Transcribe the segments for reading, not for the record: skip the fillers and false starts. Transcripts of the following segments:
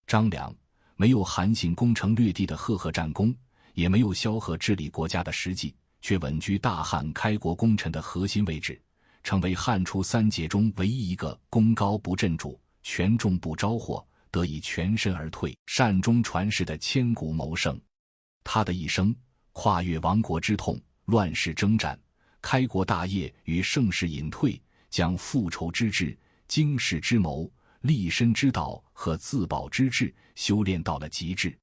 张良没有韩信攻城略地的赫赫战功，也没有萧何治理国家的实际，却稳居大汉开国功臣的核心位置，成为汉初三杰中唯一一个功高不震主，权重不招祸，得以全身而退，善终传世的千古谋圣。他的一生跨越亡国之痛、乱世征战、开国大业与盛世隐退，将复仇之志、经世之谋、立身之道和自保之志修炼到了极致。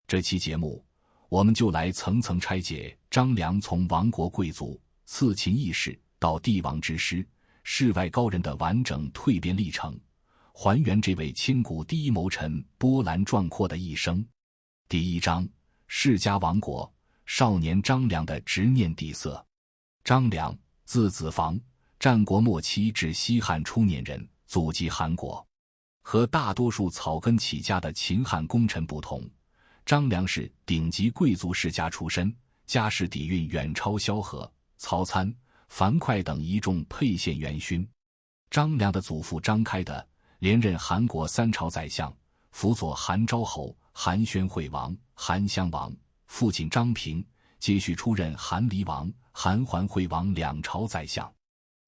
这期节目我们就来层层拆解张良从亡国贵族、刺秦义士到帝王之师、世外高人的完整蜕变历程，还原这位千古第一谋臣波澜壮阔的一生。第一章：世家亡国，少年张良的执念底色。张良，字子房，战国末期至西汉初年人，祖籍韩国。和大多数草根起家的秦汉功臣不同，张良是顶级贵族世家出身，家世底蕴远超萧何、曹参、樊哙等一众沛县元勋。张良的祖父张开的连任韩国3朝宰相，辅佐韩昭侯、韩宣惠王、韩襄王；父亲张平接续出任韩黎王、韩桓惠王2朝宰相。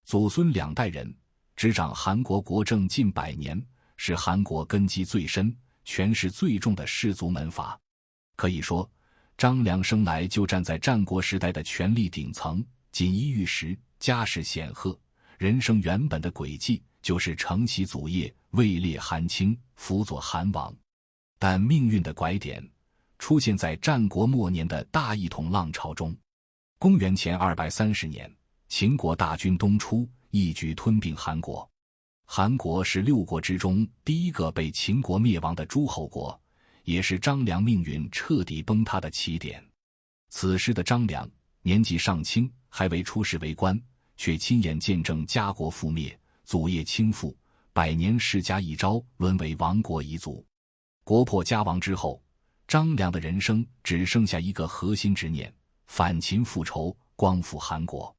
祖孙2代人执掌韩国国政近100年，是韩国根基最深、权势最重的氏族门阀。可以说，张良生来就站在战国时代的权力顶层，锦衣玉食，家世显赫，人生原本的轨迹就是承袭祖业，位列韩卿，辅佐韩王。但命运的拐点出现在战国末年的大一统浪潮中。公元前230年，秦国大军东出，一举吞并韩国。韩国是6国之中第一个被秦国灭亡的诸侯国，也是张良命运彻底崩塌的起点。此时的张良年纪尚轻，还未出仕为官，却亲眼见证家国覆灭，祖业倾覆，100年世家一朝沦为亡国遗族。国破家亡之后，张良的人生只剩下一个核心执念：反秦复仇，光复韩国。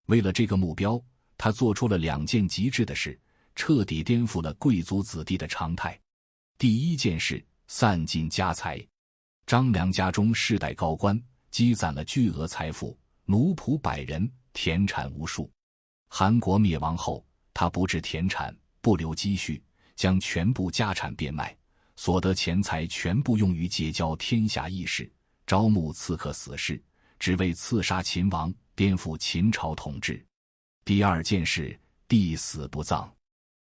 为了这个目标，他做出了2件极致的事，彻底颠覆了贵族子弟的常态。第一件事，散尽家财。张良家中世代高官，积攒了巨额财富，奴仆100人，田产无数。韩国灭亡后，他不置田产，不留积蓄，将全部家产变卖，所得钱财全部用于结交天下义士，招募刺客死士，只为刺杀秦王，颠覆秦朝统治。第二件事，弟死不葬。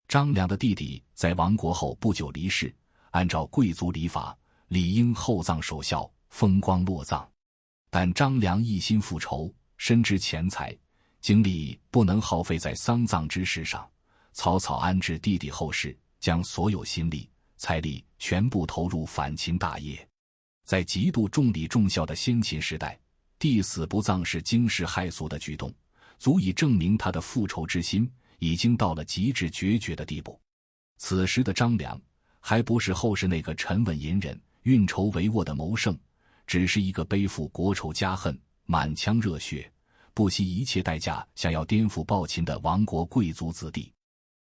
张良的弟弟在亡国后不久离世，按照贵族礼法，理应厚葬守孝，风光落葬。但张良一心复仇，深知钱财精力不能耗费在丧葬之事上，草草安置弟弟后事，将所有心力、财力全部投入反秦大业。在极度重礼重孝的先秦时代，弟死不葬是惊世骇俗的举动，足以证明他的复仇之心已经到了极致决绝的地步。此时的张良还不是后世那个沉稳隐忍、运筹帷幄的谋圣，只是一个背负国仇家恨、满腔热血、不惜一切代价想要颠覆暴秦的亡国贵族子弟。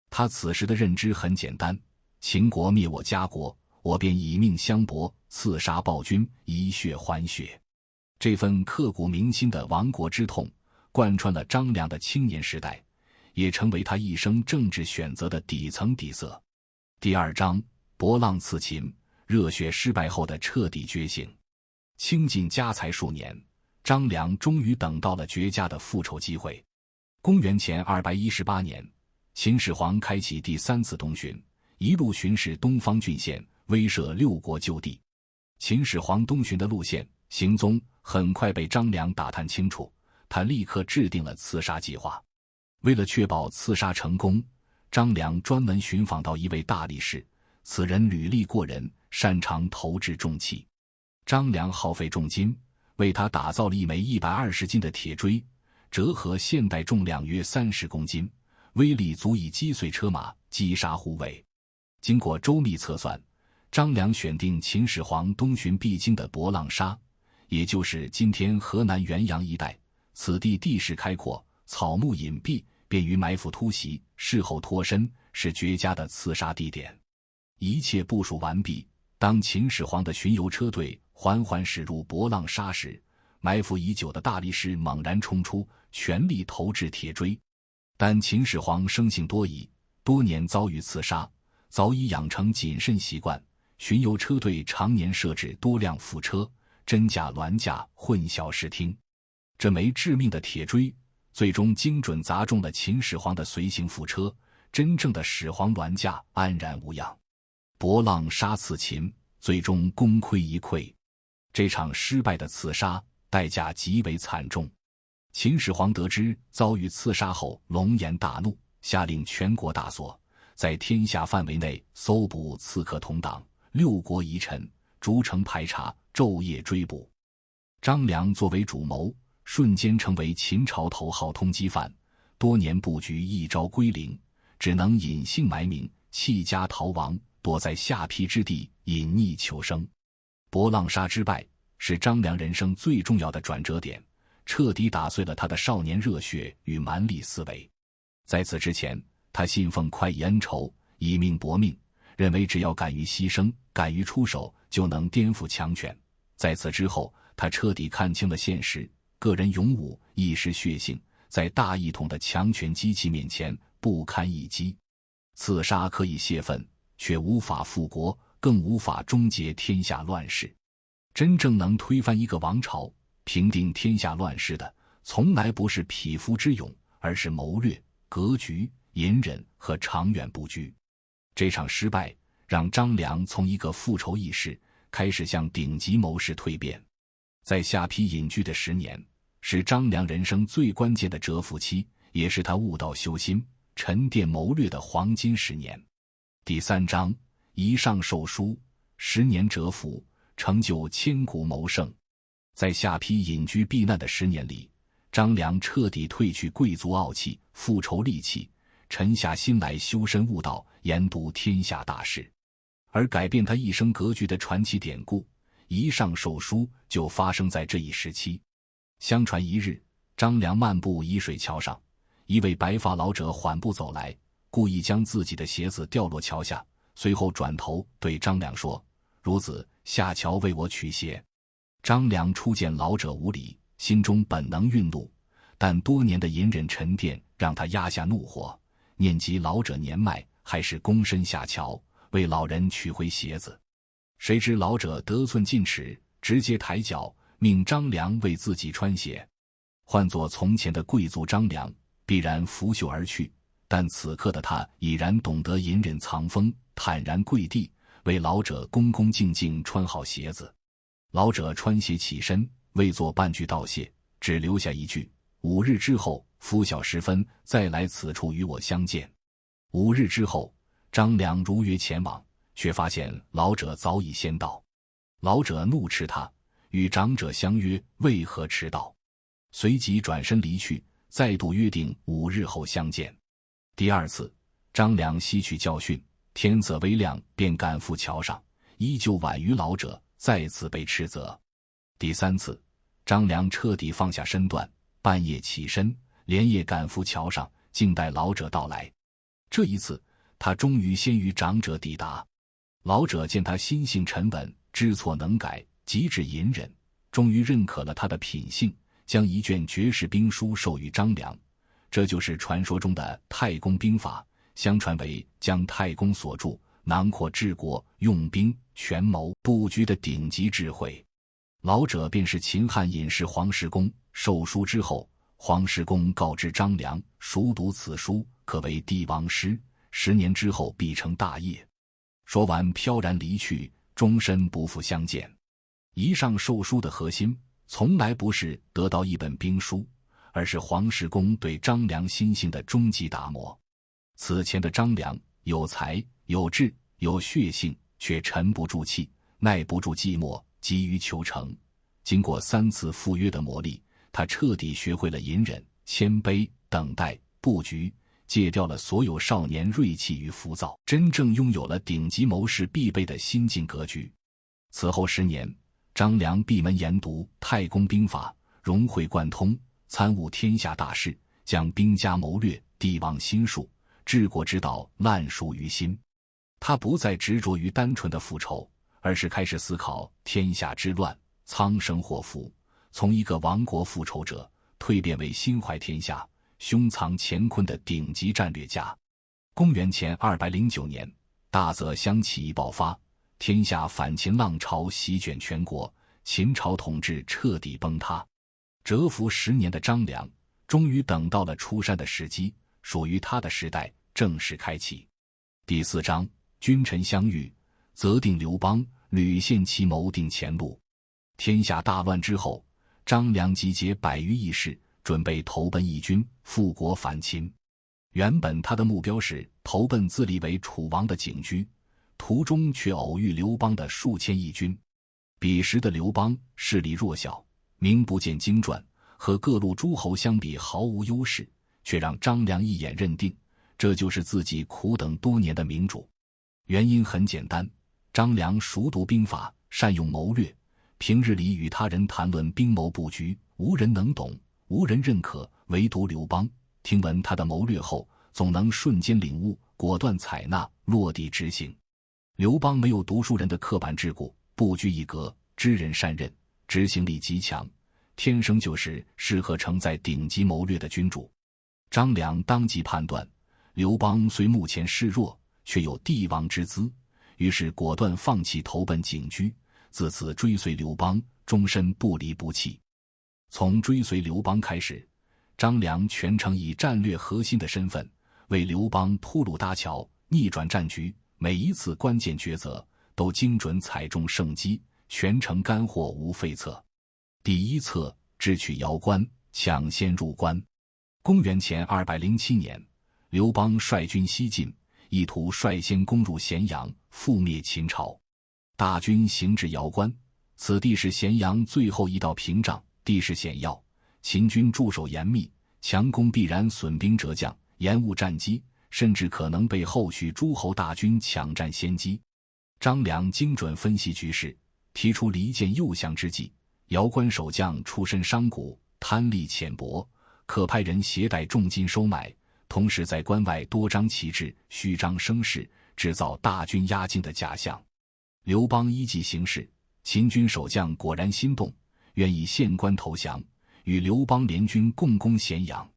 他此时的认知很简单：秦国灭我家国，我便以命相搏，刺杀暴君，以血还血。这份刻骨铭心的亡国之痛贯穿了张良的青年时代，也成为他一生政治选择的底层底色。第二章，博浪刺秦，热血失败后的彻底觉醒。倾尽家财数年，张良终于等到了绝佳的复仇机会。公元前218年，秦始皇开启第3次东巡，一路巡视东方郡县，威慑6国就地。秦始皇东巡的路线、行踪很快被张良打探清楚，他立刻制定了刺杀计划。为了确保刺杀成功，张良专门寻访到一位大力士，此人履历过人，擅长投掷重器。张良耗费重金为他打造了一枚120斤的铁锥，折合现代重量约30公斤，威力足以击碎车马，击杀护卫。经过周密测算，张良选定秦始皇东巡必经的博浪沙，也就是今天河南原阳一带，此地地势开阔，草木隐蔽，便于埋伏突袭，事后脱身，是绝佳的刺杀地点。一切部署完毕，当秦始皇的巡游车队缓缓驶入博浪沙时，埋伏已久的大力士猛然冲出，全力投掷铁锥。但秦始皇生性多疑，多年遭遇刺杀，早已养成谨慎习惯。巡游车队常年设置多辆副车，真假銮驾混淆视听。这枚致命的铁锥最终精准砸中了秦始皇的随行副车，真正的始皇銮驾安然无恙。博浪沙刺秦，最终功亏一篑。这场失败的刺杀代价极为惨重。秦始皇得知遭遇刺杀后，龙颜大怒，下令全国大锁，在天下范围内搜捕刺客同党，6国遗臣逐城排查，昼夜追捕。张良作为主谋，瞬间成为秦朝头号通缉犯，多年布局一朝归零，只能隐姓埋名，弃家逃亡，躲在下邳之地隐匿求生。博浪沙之败是张良人生最重要的转折点，彻底打碎了他的少年热血与蛮力思维。在此之前，他信奉快意恩仇，以命搏命，认为只要敢于牺牲，敢于出手，就能颠覆强权。在此之后，他彻底看清了现实，个人勇武，一时血性，在大一统的强权机器面前不堪一击。刺杀可以泄愤，却无法复国，更无法终结天下乱世。真正能推翻一个王朝，平定天下乱世的，从来不是匹夫之勇，而是谋略、格局、隐忍和长远布局。这场失败让张良从一个复仇义士开始向顶级谋士蜕变。在下邳隐居的10年，是张良人生最关键的蛰伏期，也是他悟道修心、沉淀谋略的黄金10年。第3章，夷上授书，10年蛰伏，成就千古谋圣。在下邳隐居避难的10年里，张良彻底褪去贵族傲气、复仇戾气，沉下心来修身悟道，研读天下大事。而改变他一生格局的传奇典故夷上授书就发生在这一时期。相传一日，张良漫步沂水桥上，一位白发老者缓步走来，故意将自己的鞋子掉落桥下，随后转头对张良说：“孺子，下桥为我取鞋。”张良初见老者无礼，心中本能愠怒，但多年的隐忍沉淀让他压下怒火，念及老者年迈，还是躬身下桥为老人取回鞋子。谁知老者得寸进尺，直接抬脚命张良为自己穿鞋。换作从前的贵族张良，必然拂袖而去，但此刻的他已然懂得隐忍藏锋，坦然跪地为老者恭恭敬敬穿好鞋子。老者穿鞋起身，未作半句道谢，只留下一句：“5日之后，拂晓时分，再来此处与我相见。”5日之后，张良如约前往，却发现老者早已先到。老者怒斥他，与长者相约，为何迟到？随即转身离去，再度约定5日后相见。第2次，张良吸取教训，天色微亮便赶赴桥上，依旧晚于老者，再次被斥责。第3次，张良彻底放下身段，半夜起身，连夜赶赴桥上，静待老者到来。这一次，他终于先于长者抵达。老者见他心性沉稳，知错能改，极致隐忍，终于认可了他的品性，将一卷绝世兵书授予张良。这就是传说中的太公兵法，相传为将太公所著囊括治国、用兵、权谋、布局的顶级智慧。老者便是秦汉隐士黄石公。授书之后，黄石公告知张良，熟读此书，可为帝王师，10年之后必成大业。说完飘然离去，终身不复相见。夷上授书的核心从来不是得到一本兵书，而是黄石公对张良心性的终极打磨。此前的张良有才有智有血性，却沉不住气，耐不住寂寞，急于求成。经过3次赴约的磨砺，他彻底学会了隐忍、谦卑、等待、布局，戒掉了所有少年锐气与浮躁，真正拥有了顶级谋士必备的心境格局。此后10年，张良闭门研读太公兵法，融会贯通，参悟天下大事，将兵家谋略、帝王心术、治国之道烂熟于心。他不再执着于单纯的复仇，而是开始思考天下之乱，苍生祸福，从一个亡国复仇者蜕变为心怀天下、胸藏乾坤的顶级战略家。公元前209年，大泽乡起义爆发，天下反秦浪潮席卷全国，秦朝统治彻底崩塌。蛰伏10年的张良终于等到了出山的时机，属于他的时代正式开启。第4章，君臣相遇，责定刘邦，屡献奇谋定前路。天下大乱之后，张良集结100余义士，准备投奔义军，复国反秦。原本他的目标是投奔自立为楚王的景居，途中却偶遇刘邦的数千义军。彼时的刘邦势力弱小，名不见经传，和各路诸侯相比毫无优势，却让张良一眼认定这就是自己苦等多年的明主。原因很简单，张良熟读兵法，善用谋略，平日里与他人谈论兵谋布局，无人能懂，无人认可，唯独刘邦听闻他的谋略后，总能瞬间领悟，果断采纳，落地执行。刘邦没有读书人的刻板桎梏，不拘一格，知人善任，执行力极强，天生就是适合承载顶级谋略的君主。张良当即判断，刘邦虽目前势弱，却有帝王之姿，于是果断放弃投奔景居，自此追随刘邦，终身不离不弃。从追随刘邦开始，张良全程以战略核心的身份为刘邦铺路搭桥，逆转战局，每一次关键抉择都精准踩中胜机，全程干货无废策。第1策，智取瑶关，抢先入关。公元前207年，刘邦率军西进，意图率先攻入咸阳，覆灭秦朝。大军行至瑶关，此地是咸阳最后一道屏障，地势险要，秦军驻守严密，强攻必然损兵折将，延误战机，甚至可能被后续诸侯大军抢占先机。张良精准分析局势，提出离间诱降之计。瑶关守将出身商贾，贪利浅薄，可派人携带重金收买，同时在关外多张旗帜，虚张声势，制造大军压境的假象。刘邦依计行事，秦军守将果然心动，愿意献关投降，与刘邦联军共攻咸阳。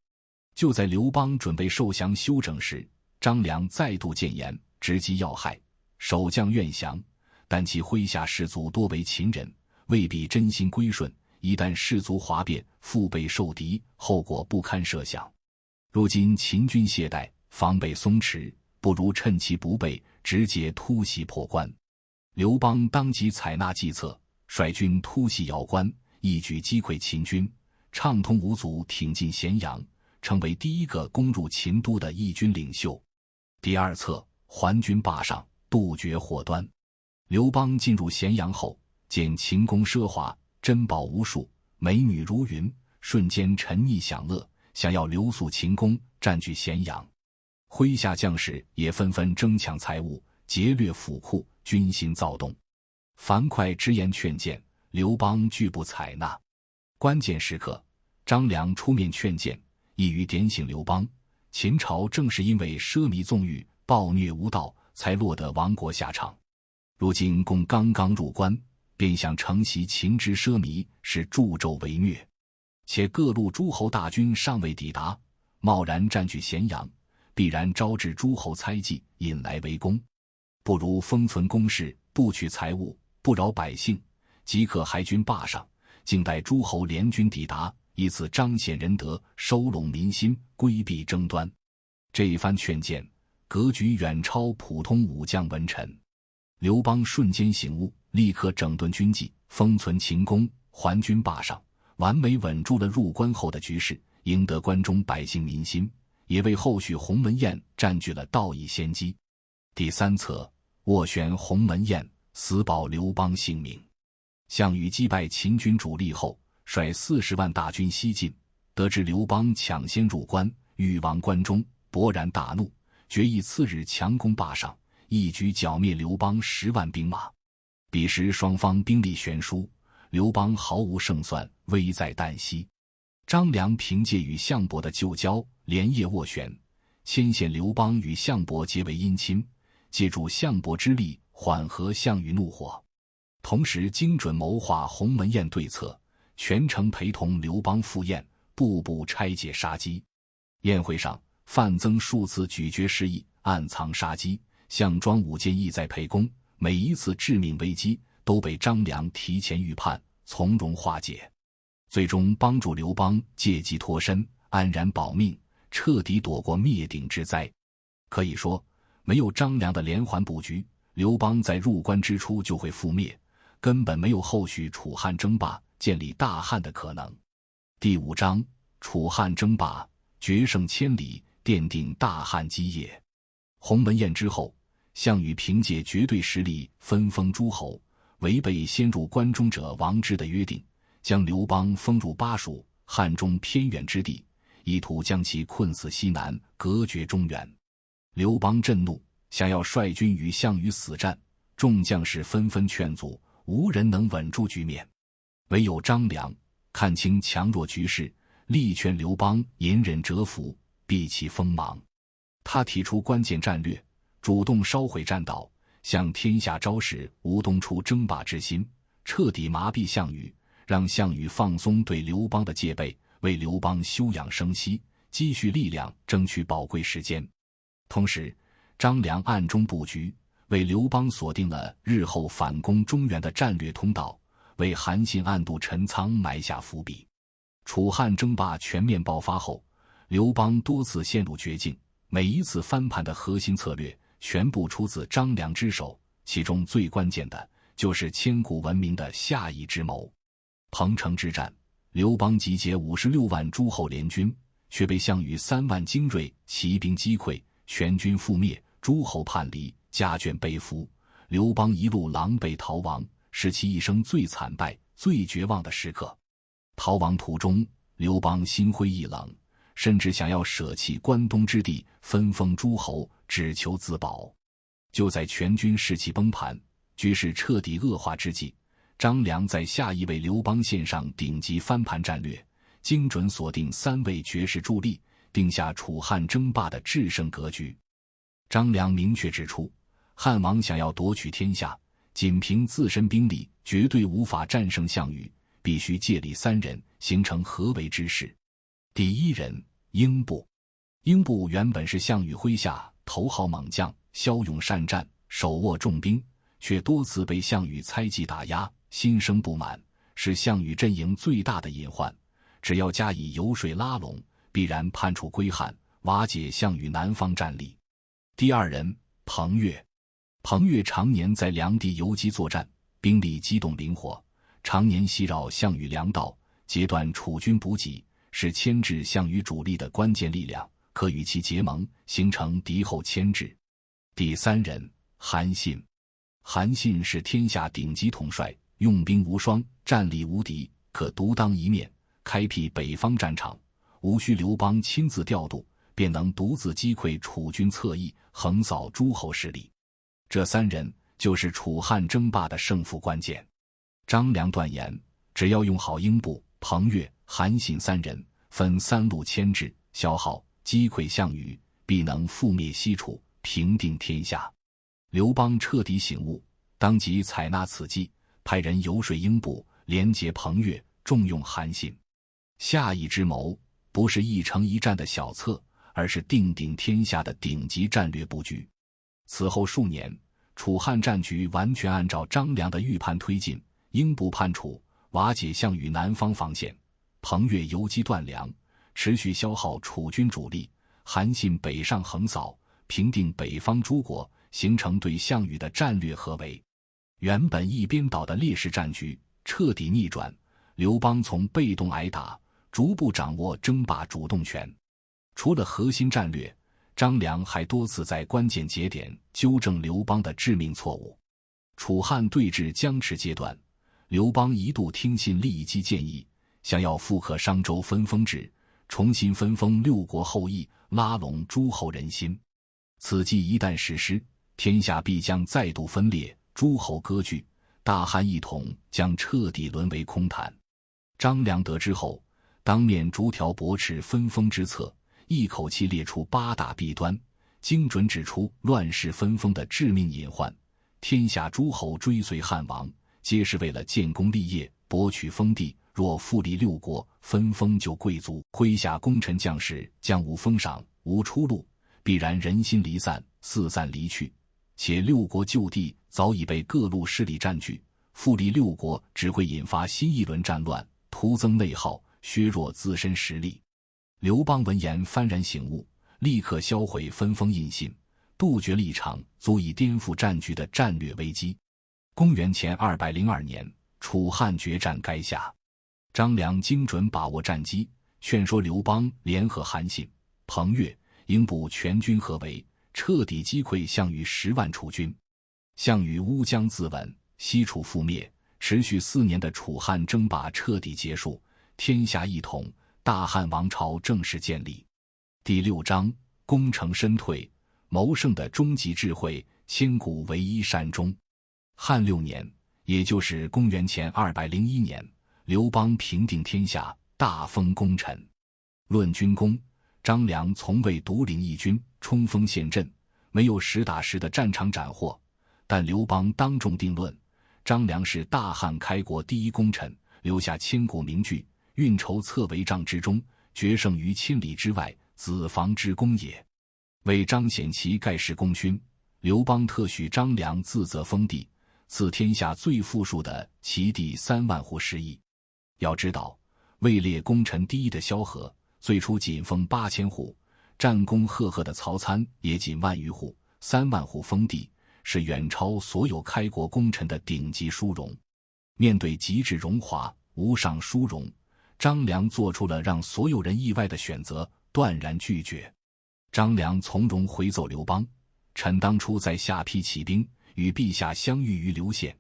就在刘邦准备受降休整时，张良再度谏言，直击要害。守将愿降，但其麾下士卒多为秦人，未必真心归顺，一旦士卒哗变，腹背受敌，后果不堪设想。如今秦军懈怠，防备松弛，不如趁其不备，直接突袭破关。刘邦当即采纳计策，率军突袭瑶关，一举击溃秦军，畅通无阻挺进咸阳，成为第一个攻入秦都的义军领袖。第2策，还军霸上，杜绝祸端。刘邦进入咸阳后，见秦宫奢华，珍宝无数，美女如云，瞬间沉溺享乐，想要留宿秦宫，占据咸阳。麾下将士也纷纷争抢财物，劫掠府库，军心躁动。樊哙直言劝谏，刘邦拒不采纳。关键时刻，张良出面劝谏，一语点醒刘邦，秦朝正是因为奢靡纵欲，暴虐无道，才落得亡国下场。如今公刚刚入关，便想承袭秦之奢靡，是助纣为虐。且各路诸侯大军尚未抵达，贸然占据咸阳，必然招致诸侯猜忌，引来围攻。不如封存宫室，不取财物，不扰百姓，即可还军霸上，静待诸侯联军抵达，以此彰显仁德，收拢民心，规避争端。这一番劝谏，格局远超普通武将文臣。刘邦瞬间醒悟，立刻整顿军纪，封存秦宫，还军霸上，完美稳住了入关后的局势，赢得关中百姓民心，也为后续鸿门宴占据了道义先机。第3策，斡旋鸿门宴，死保刘邦性命。项羽击败秦军主力后，率40万大军西进，得知刘邦抢先入关，欲亡关中，勃然大怒，决意次日强攻霸上，一举剿灭刘邦10万兵马。彼时双方兵力悬殊，刘邦毫无胜算，危在旦夕。张良凭借与项伯的旧交，连夜斡旋，牵线刘邦与项伯结为姻亲，借助项伯之力缓和项羽怒火。同时精准谋划鸿门宴对策，全程陪同刘邦赴宴，步步拆解杀机。宴会上，范增数次咀嚼失忆，暗藏杀机，项庄舞剑意在沛公，每一次致命危机都被张良提前预判，从容化解，最终帮助刘邦借机脱身，安然保命，彻底躲过灭顶之灾。可以说，没有张良的连环布局，刘邦在入关之初就会覆灭，根本没有后续楚汉争霸、建立大汉的可能。第5章，楚汉争霸，决胜千里，奠定大汉基业。鸿门宴之后，项羽凭借绝对实力分封诸侯，违背先入关中者亡之的约定，将刘邦封入巴蜀汉中偏远之地，意图将其困死西南，隔绝中原。刘邦震怒，想要率军与项羽死战，众将士纷纷劝阻，无人能稳住局面。唯有张良看清强弱局势，力劝刘邦隐忍蛰伏，避其锋芒。他提出关键战略，主动烧毁战岛，向天下昭示吴东出争霸之心，彻底麻痹项羽，让项羽放松对刘邦的戒备，为刘邦休养生息，积蓄力量，争取宝贵时间。同时，张良暗中布局，为刘邦锁定了日后反攻中原的战略通道，为韩信暗度陈仓埋下伏笔。楚汉争霸全面爆发后，刘邦多次陷入绝境，每一次翻盘的核心策略全部出自张良之手，其中最关键的就是千古闻名的下邑之谋。彭城之战，刘邦集结56万诸侯联军，却被项羽3万精锐骑兵击溃，全军覆灭，诸侯叛离，家眷被俘，刘邦一路狼狈逃亡，是其一生最惨败、最绝望的时刻。逃亡途中，刘邦心灰意冷，甚至想要舍弃关东之地，分封诸侯，只求自保。就在全军士气崩盘、局势彻底恶化之际，张良在下邑为刘邦献上顶级翻盘战略，精准锁定3位绝世助力，定下楚汉争霸的制胜格局。张良明确指出，汉王想要夺取天下，仅凭自身兵力绝对无法战胜项羽，必须借力3人，形成合围之势。第1人，英布。英布原本是项羽麾下头号猛将，骁勇善战，手握重兵，却多次被项羽猜忌打压，心生不满，是项羽阵营最大的隐患。只要加以游说拉拢，必然叛楚归汉，瓦解项羽南方战力。第2人，彭越。彭越常年在梁地游击作战，兵力机动灵活，常年袭扰项羽粮道，截断楚军补给，是牵制项羽主力的关键力量，可与其结盟，形成敌后牵制。第3人，韩信。韩信是天下顶级统帅，用兵无双，战力无敌，可独当一面，开辟北方战场，无需刘邦亲自调度，便能独自击溃楚军侧翼，横扫诸侯势力。这3人就是楚汉争霸的胜负关键。张良断言，只要用好英布、彭越、韩信3人，分3路牵制、消耗、击溃项羽，必能覆灭西楚，平定天下。刘邦彻底醒悟，当即采纳此计，派人游说英布，联结彭越，重用韩信。下邑之谋不是一城一战的小策，而是定鼎天下的顶级战略布局。此后数年，楚汉战局完全按照张良的预判推进，英布叛楚，瓦解项羽南方防线；彭越游击断粮，持续消耗楚军主力；韩信北上横扫，平定北方诸国，形成对项羽的战略合围。原本一边倒的劣势战局彻底逆转，刘邦从被动挨打，逐步掌握争霸主动权。除了核心战略，张良还多次在关键节点纠正刘邦的致命错误。楚汉对峙僵持阶段，刘邦一度听信利益基建议，想要复刻商周分封制，重新分封6国后裔，拉拢诸侯人心。此计一旦实施，天下必将再度分裂，诸侯割据，大汉一统将彻底沦为空谈。张良得知后，当面逐条驳斥分封之策，一口气列出8大弊端，精准指出乱世分封的致命隐患。天下诸侯追随汉王，皆是为了建功立业，博取封地。若复立六国，分封就贵族，麾下功臣将士将无封赏，无出路，必然人心离散，四散离去。且六国旧地早已被各路势力占据，复立六国只会引发新一轮战乱，徒增内耗，削弱自身实力。刘邦闻言幡然醒悟，立刻销毁分封印信，杜绝了一场足以颠覆战局的战略危机。公元前202年，楚汉决战垓下，张良精准把握战机，劝说刘邦联合韩信、彭越、英布全军合围，彻底击溃项羽10万楚军。项羽乌江自刎，西楚覆灭，持续4年的楚汉争霸彻底结束，天下一统，大汉王朝正式建立。第6章，功成身退，谋胜的终极智慧，千古唯一善终。汉6年，也就是公元前201年，刘邦平定天下，大封功臣。论军功，张良从未独领一军冲锋陷阵，没有实打实的战场斩获，但刘邦当众定论，张良是大汉开国第一功臣，留下千古名句：运筹策为帐之中，决胜于千里之外，子房之功也。为彰显其盖世功勋，刘邦特许张良自责封地，赐天下最富庶的齐地3万户食邑。要知道，位列功臣第一的萧何最初仅封8000户，战功赫赫的曹参也仅万余户，3万户封地是远超所有开国功臣的顶级殊荣。面对极致荣华、无上殊荣，张良做出了让所有人意外的选择，断然拒绝。张良从容回奏刘邦：臣当初在下邳起兵，与陛下相遇于流县，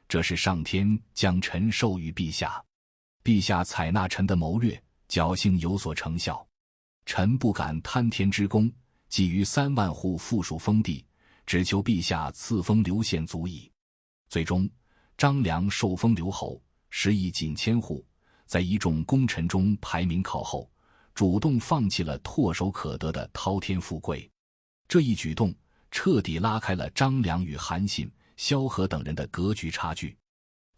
这是上天将臣授予陛下。陛下采纳臣的谋略，侥幸有所成效。臣不敢贪天之功，基于3万户附属封地，只求陛下赐封流县足矣。最终，张良受封刘侯，食邑仅1000户，在一众功臣中排名靠后，主动放弃了唾手可得的滔天富贵。这一举动彻底拉开了张良与韩信、萧何等人的格局差距。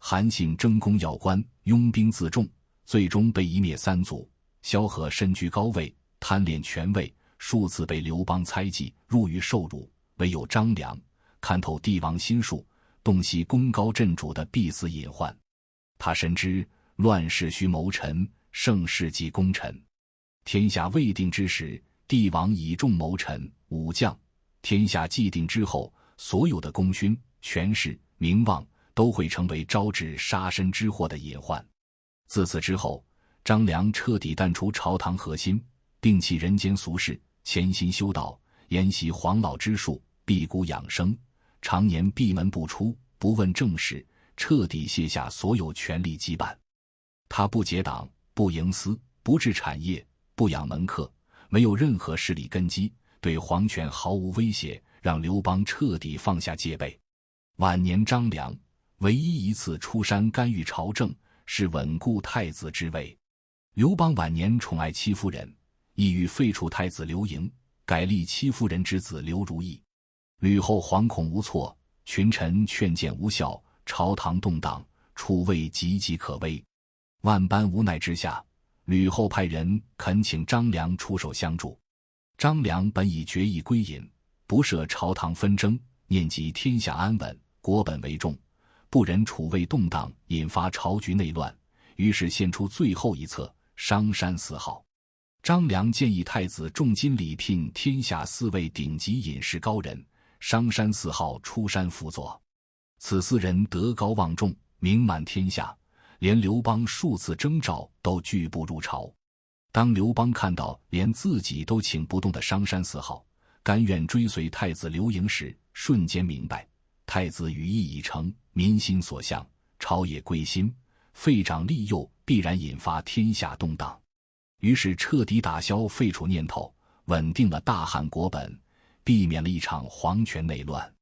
韩信争功要官，拥兵自重，最终被一灭3族；萧何身居高位，贪恋权位，数次被刘邦猜忌，入狱受辱。唯有张良看透帝王心术，洞悉功高震主的必死隐患。他深知乱世须谋臣，盛世即功臣。天下未定之时，帝王以重谋臣、武将；天下既定之后，所有的功勋、权势、名望都会成为招致杀身之祸的隐患。自此之后，张良彻底淡出朝堂核心，摒弃人间俗事，潜心修道，研习黄老之术，辟谷养生，常年闭门不出，不问政事，彻底卸下所有权力羁绊。他不结党，不营私，不治产业，不养门客，没有任何势力根基，对皇权毫无威胁，让刘邦彻底放下戒备。晚年张良唯一一次出山干预朝政，是稳固太子之位。刘邦晚年宠爱戚夫人，意欲废除太子刘盈，改立戚夫人之子刘如意。吕后惶恐无措，群臣劝谏无效，朝堂动荡，楚魏岌岌可危。万般无奈之下，吕后派人恳请张良出手相助。张良本已决意归隐，不涉朝堂纷争，念及天下安稳，国本为重，不忍楚魏动荡引发朝局内乱，于是献出最后一策，商山4号。张良建议太子重金礼聘天下4位顶级隐士高人，商山4号出山辅佐。此4人德高望重，名满天下，连刘邦数次征召都拒不入朝。当刘邦看到连自己都请不动的商山4号甘愿追随太子刘盈时，瞬间明白太子羽翼已成，民心所向，朝野归心，废长立幼必然引发天下动荡。于是彻底打消废除念头，稳定了大汉国本，避免了一场皇权内乱。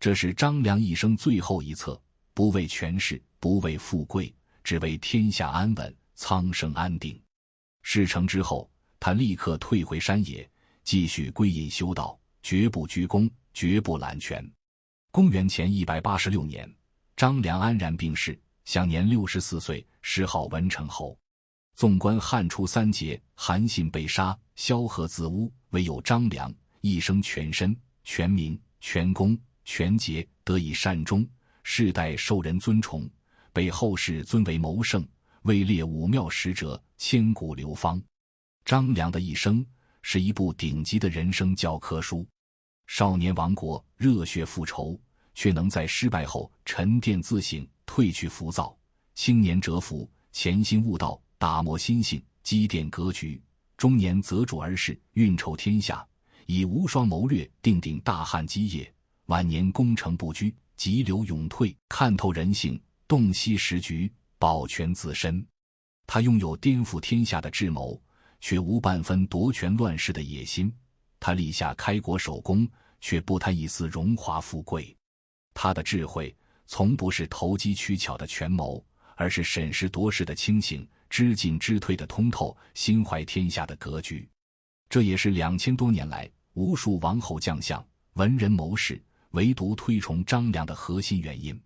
这是张良一生最后一策，不为权势，不为富贵，只为天下安稳，苍生安定。事成之后，他立刻退回山野，继续归隐修道，绝不居功，绝不揽权。公元前186年，张良安然病逝，享年64岁，谥号文成侯。纵观汉初三杰，韩信被杀，萧何自污，唯有张良一生全身、全名、全功、全节得以善终，世代受人尊崇，被后世尊为谋圣，位列武庙使者，千古流芳。张良的一生是一部顶级的人生教科书。少年亡国，热血复仇，却能在失败后沉淀自省，褪去浮躁；青年蛰伏，潜心悟道，打磨心性，积淀格局；中年择主而事，运筹天下，以无双谋略定鼎大汉基业；晚年功成不居，急流勇退，看透人性，洞悉时局，保全自身。他拥有颠覆天下的智谋，却无半分夺权乱世的野心。他立下开国首功，却不贪一丝荣华富贵。他的智慧从不是投机取巧的权谋，而是审时度势的清醒，知进知退的通透，心怀天下的格局。这也是2000多年来无数王侯将相、文人谋士唯独推崇张良的核心原因。